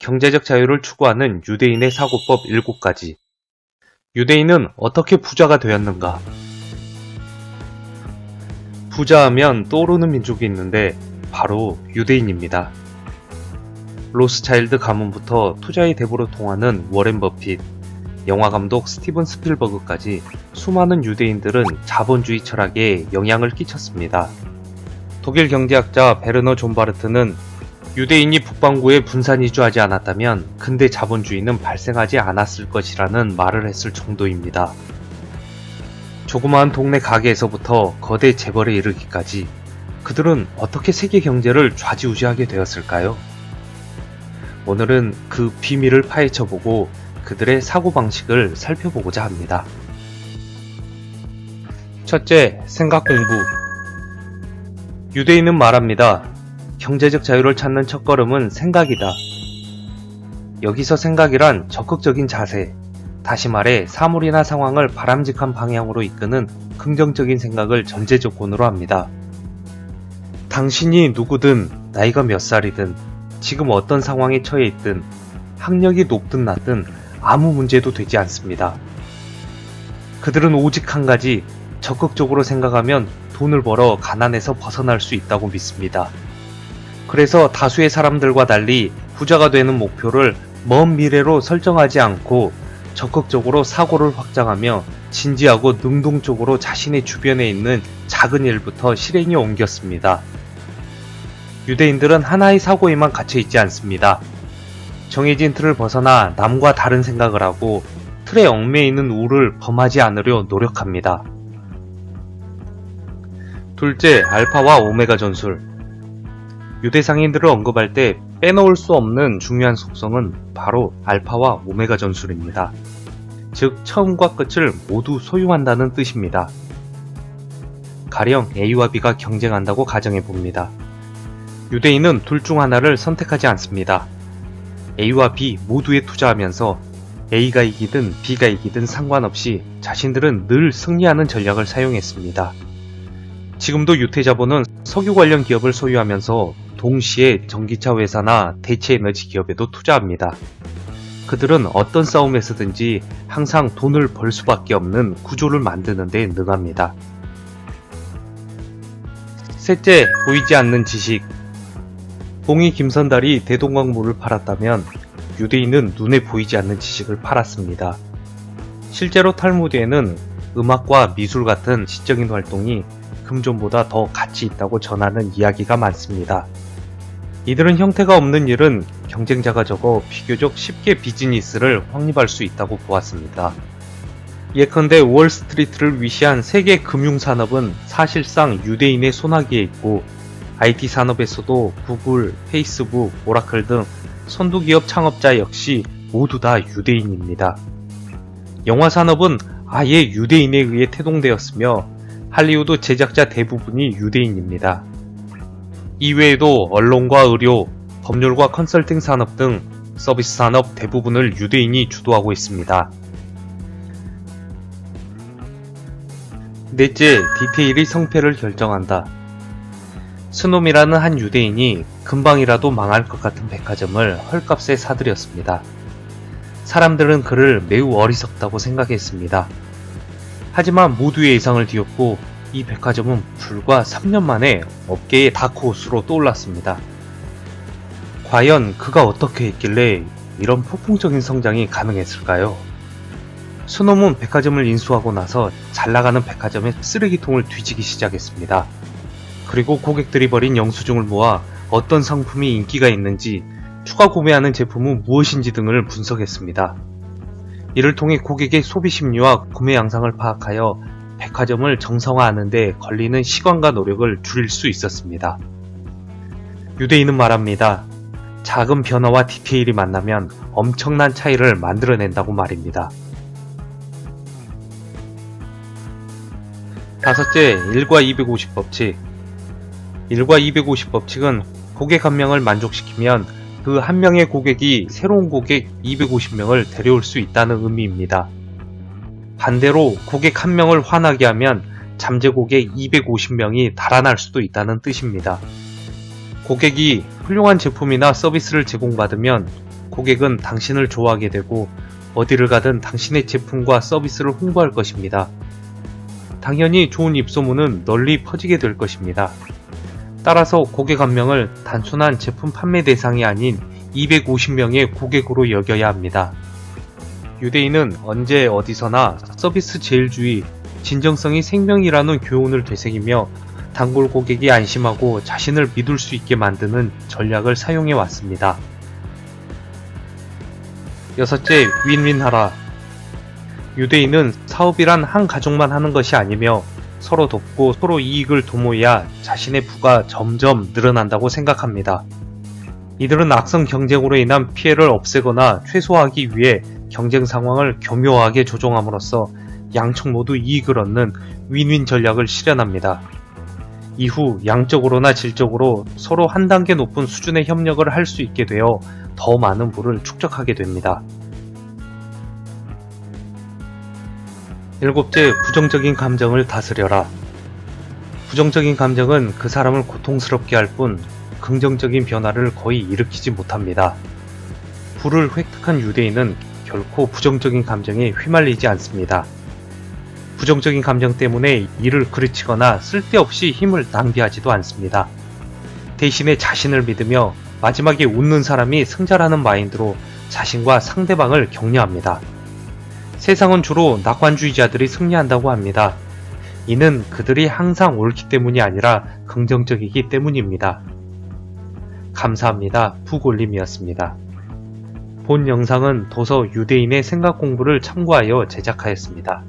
경제적 자유를 추구하는 유대인의 사고법 7가지. 유대인은 어떻게 부자가 되었는가? 부자하면 떠오르는 민족이 있는데 바로 유대인입니다. 로스차일드 가문부터 투자의 대부로 통하는 워렌 버핏, 영화감독 스티븐 스필버그까지 수많은 유대인들은 자본주의 철학에 영향을 끼쳤습니다. 독일 경제학자 베르너 존 바르트는 유대인이 북반구에 분산 이주하지 않았다면 근대 자본주의는 발생하지 않았을 것이라는 말을 했을 정도입니다. 조그마한 동네 가게에서부터 거대 재벌에 이르기까지 그들은 어떻게 세계 경제를 좌지우지하게 되었을까요? 오늘은 그 비밀을 파헤쳐보고 그들의 사고방식을 살펴보고자 합니다. 첫째, 생각 공부. 유대인은 말합니다. 경제적 자유를 찾는 첫걸음은 생각이다. 여기서 생각이란 적극적인 자세, 다시 말해 사물이나 상황을 바람직한 방향으로 이끄는 긍정적인 생각을 전제 조건으로 합니다. 당신이 누구든 나이가 몇 살이든 지금 어떤 상황에 처해 있든 학력이 높든 낮든 아무 문제도 되지 않습니다. 그들은 오직 한 가지, 적극적으로 생각하면 돈을 벌어 가난에서 벗어날 수 있다고 믿습니다. 그래서 다수의 사람들과 달리 부자가 되는 목표를 먼 미래로 설정하지 않고 적극적으로 사고를 확장하며 진지하고 능동적으로 자신의 주변에 있는 작은 일부터 실행에 옮겼습니다. 유대인들은 하나의 사고에만 갇혀있지 않습니다. 정해진 틀을 벗어나 남과 다른 생각을 하고 틀에 얽매여 있는 우를 범하지 않으려 노력합니다. 둘째, 알파와 오메가 전술. 유대 상인들을 언급할 때 빼놓을 수 없는 중요한 속성은 바로 알파와 오메가 전술입니다. 즉, 처음과 끝을 모두 소유한다는 뜻입니다. 가령 A와 B가 경쟁한다고 가정해봅니다. 유대인은 둘 중 하나를 선택하지 않습니다. A와 B 모두에 투자하면서 A가 이기든 B가 이기든 상관없이 자신들은 늘 승리하는 전략을 사용했습니다. 지금도 유태자본은 석유 관련 기업을 소유하면서 동시에 전기차 회사나 대체에너지 기업에도 투자합니다. 그들은 어떤 싸움에서든지 항상 돈을 벌 수밖에 없는 구조를 만드는 데 능합니다. 셋째, 보이지 않는 지식. 봉이 김선달이 대동강물을 팔았다면 유대인은 눈에 보이지 않는 지식을 팔았습니다. 실제로 탈무드에는 음악과 미술 같은 지적인 활동이 금전보다 더 가치 있다고 전하는 이야기가 많습니다. 이들은 형태가 없는 일은 경쟁자가 적어 비교적 쉽게 비즈니스를 확립할 수 있다고 보았습니다. 예컨대 월스트리트를 위시한 세계 금융산업은 사실상 유대인의 손아귀에 있고 IT 산업에서도 구글, 페이스북, 오라클 등 선두기업 창업자 역시 모두 다 유대인입니다. 영화 산업은 아예 유대인에 의해 태동되었으며 할리우드 제작자 대부분이 유대인입니다. 이외에도 언론과 의료, 법률과 컨설팅 산업 등 서비스 산업 대부분을 유대인이 주도하고 있습니다. 넷째, 디테일이 성패를 결정한다. 스놈이라는 한 유대인이 금방이라도 망할 것 같은 백화점을 헐값에 사들였습니다. 사람들은 그를 매우 어리석다고 생각했습니다. 하지만 모두의 예상을 뒤엎고 이 백화점은 불과 3년 만에 업계의 다크호스로 떠올랐습니다. 과연 그가 어떻게 했길래 이런 폭풍적인 성장이 가능했을까요? 스놈은 백화점을 인수하고 나서 잘나가는 백화점의 쓰레기통을 뒤지기 시작했습니다. 그리고 고객들이 버린 영수증을 모아 어떤 상품이 인기가 있는지, 추가 구매하는 제품은 무엇인지 등을 분석했습니다. 이를 통해 고객의 소비 심리와 구매 양상을 파악하여 백화점을 정상화하는 데 걸리는 시간과 노력을 줄일 수 있었습니다. 유대인은 말합니다. 작은 변화와 디테일이 만나면 엄청난 차이를 만들어낸다고 말입니다. 다섯째, 1과 250 법칙. 1과 250 법칙은 고객 한 명을 만족시키면 그 한 명의 고객이 새로운 고객 250명을 데려올 수 있다는 의미입니다. 반대로 고객 한 명을 화나게 하면 잠재 고객 250명이 달아날 수도 있다는 뜻입니다. 고객이 훌륭한 제품이나 서비스를 제공받으면 고객은 당신을 좋아하게 되고 어디를 가든 당신의 제품과 서비스를 홍보할 것입니다. 당연히 좋은 입소문은 널리 퍼지게 될 것입니다. 따라서 고객 한 명을 단순한 제품 판매 대상이 아닌 250명의 고객으로 여겨야 합니다. 유대인은 언제 어디서나 서비스 제일주의, 진정성이 생명이라는 교훈을 되새기며 단골 고객이 안심하고 자신을 믿을 수 있게 만드는 전략을 사용해 왔습니다. 여섯째, 윈윈하라. 유대인은 사업이란 한 가족만 하는 것이 아니며 서로 돕고 서로 이익을 도모해야 자신의 부가 점점 늘어난다고 생각합니다. 이들은 악성 경쟁으로 인한 피해를 없애거나 최소화하기 위해 경쟁 상황을 교묘하게 조정함으로써 양측 모두 이익을 얻는 윈윈 전략을 실현합니다. 이후 양적으로나 질적으로 서로 한 단계 높은 수준의 협력을 할 수 있게 되어 더 많은 부를 축적하게 됩니다. 일곱째, 부정적인 감정을 다스려라. 부정적인 감정은 그 사람을 고통스럽게 할 뿐 긍정적인 변화를 거의 일으키지 못합니다. 부를 획득한 유대인은 결코 부정적인 감정에 휘말리지 않습니다. 부정적인 감정 때문에 일을 그르치거나 쓸데없이 힘을 낭비하지도 않습니다. 대신에 자신을 믿으며 마지막에 웃는 사람이 승자라는 마인드로 자신과 상대방을 격려합니다. 세상은 주로 낙관주의자들이 승리한다고 합니다. 이는 그들이 항상 옳기 때문이 아니라 긍정적이기 때문입니다. 감사합니다. 푸골림이었습니다. 본 영상은 도서 유대인의 생각 공부를 참고하여 제작하였습니다.